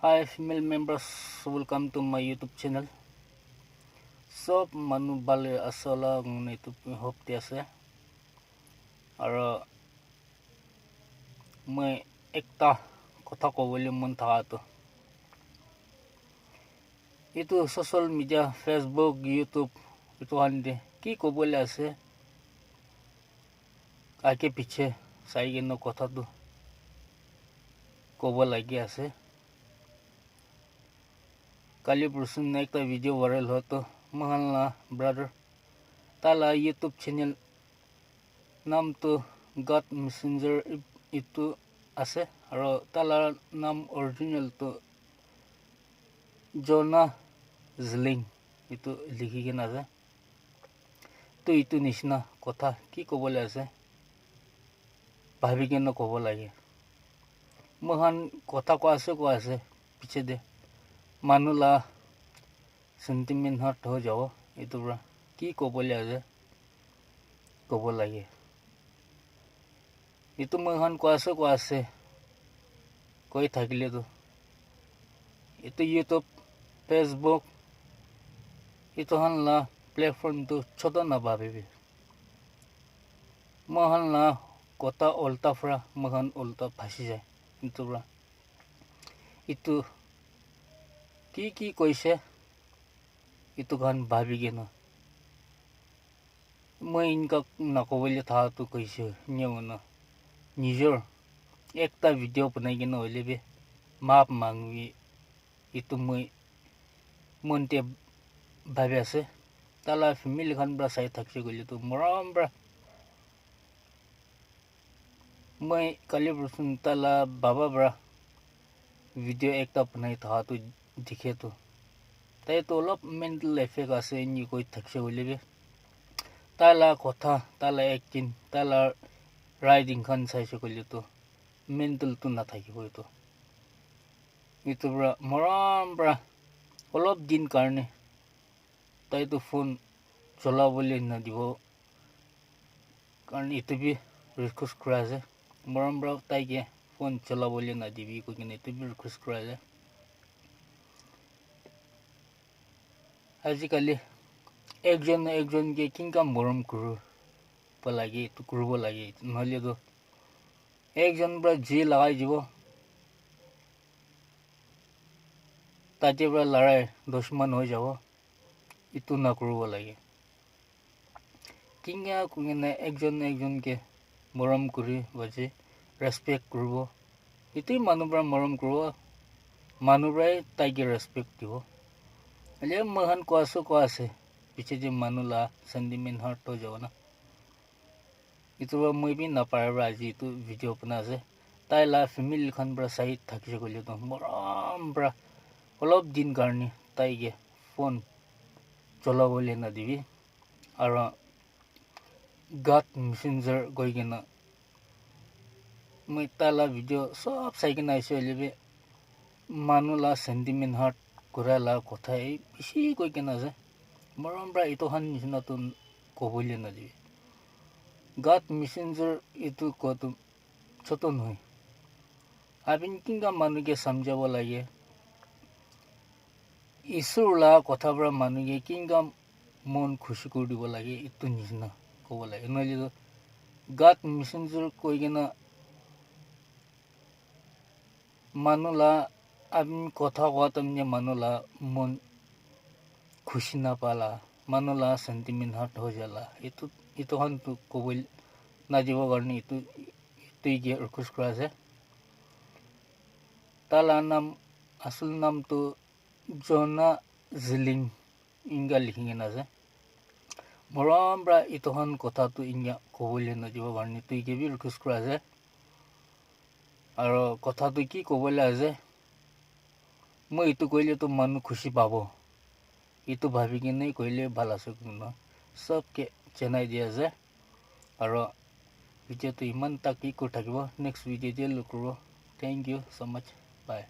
Hi female members, welcome to my YouTube channel. Sob manu bale asala ngun itu hope tiase. Aro मैं एकता कथा कबले मन था तो इतु सोशल मीडिया फेसबुक यूट्यूब इतु हांदे की कबले आसे आगे पीछे साइगे न कथा तो कबल लगी आसे काली पर्सन ने एक वीडियो वायरल हो तो महलना ब्रदर ताला यूट्यूब चैनल नाम तो God messenger itu ase aro talar nam original to Jonah Zling itu likhi kena ase to itu nishna kotha ki kobole ase bhabi kena kobo lage mohan kotha ko ase piche de manula sentiment hurt ho jabo itu bra ki kobole ase kobo lage itu mohan ko ase koi thakile to itu YouTube Facebook itu hanla platform to choda na babe mohan la kota olta fra mohan olta phasi jay itu bra itu ki koise itu gan babi gena moi inka nakobole tha to koise nyona নিজর একটা video বনাই কেনে হইলেবে মাপ মাংবি ইটো মই মনতে ভাবি আছে তালা ফ্যামিলি খান ব্রা চাই থাকছে গলি তো মরম ব্রা মই কালি বসুন তালা বাবা ব্রা ভিডিও একটা বনাই থা তো দেখে তো তাই তো অলপ মেন্টাল এফেক্ট আছে নি কই থাকছে গলিবে তালা কথা তালা একদিন তালা রাইডিং খান চাইছে কইলে তো মেন্টাল তো না থাকিব তো ইটো ব্রা মরম ব্রা অলপ দিন কারণে তাই তো ফোন চলাবলে না দিব কারণ ইটো বি রিকোয়েস্ট করা আছে মরম ব্রা তাইকে ফোন চলাবলে না দিবি কই কিনে ইটো বি রিকোয়েস্ট করা আছে আজিকালি একজনকে কিংকা মরম করু লাগে তো করব লাগে নহলে তো একজন ব্রা জি লাগাই দিব তাতে ব্রা লড়াই দুশ্মন হয়ে যাব ইতো না করব লাগে কিংয়া কুইনা একজনকে মরম করি বাজে রেসপেক্ট করব ইতোই মানুবরা মরম করব মানুবরাই তাইকে রেসপেক্ট দিব এলে মহান কো আছে পিছে যে মানুলা সেন্টিমেন্ট হার্ট হয়ে যাব না itu moi bi na parabra ji tu video bana ase tai la family khan bra sai thakise gole to moram bra olop din garni tai ge phone chola bole na dibi ara god messenger goi gena moi ta la video sob sai gena ase lebe manula sentiment heart kurala kotha ei bishi goi gena ase moram bra ito han nisna to kobole na dibi God messenger itu kotu choto noi abin kinga manuge samjabo lage isur la kotha bra manuge kinga mon khushi koribo lage itu nijna kobo lage noile God messenger koigena manula abin kotha gotamne manula mon khushi na pala manula sentiment hurt ho jala itu han tu kobol na jibo garni itu ge request kra আছে তালা নাম আসল নাম তো জোনা জিলিং ইংগা লিখিং না আছে মরম bra itu han কথা তো ইংগা কবলে না জিbo garni তুই ge বি request kra আছে আর কথা তো কি কবলে আছে মই itu কইলে তো মানু খুশি পাবো itu ভাবি কি নাই কইলে ভাল আছে কোন সবকে চেনাই দিয়া যায় আৰু ভিডিওটো ইমান তাকি কৰি থাকিব নেক্সট ভিডিও দিলে কৰিব thank you so much by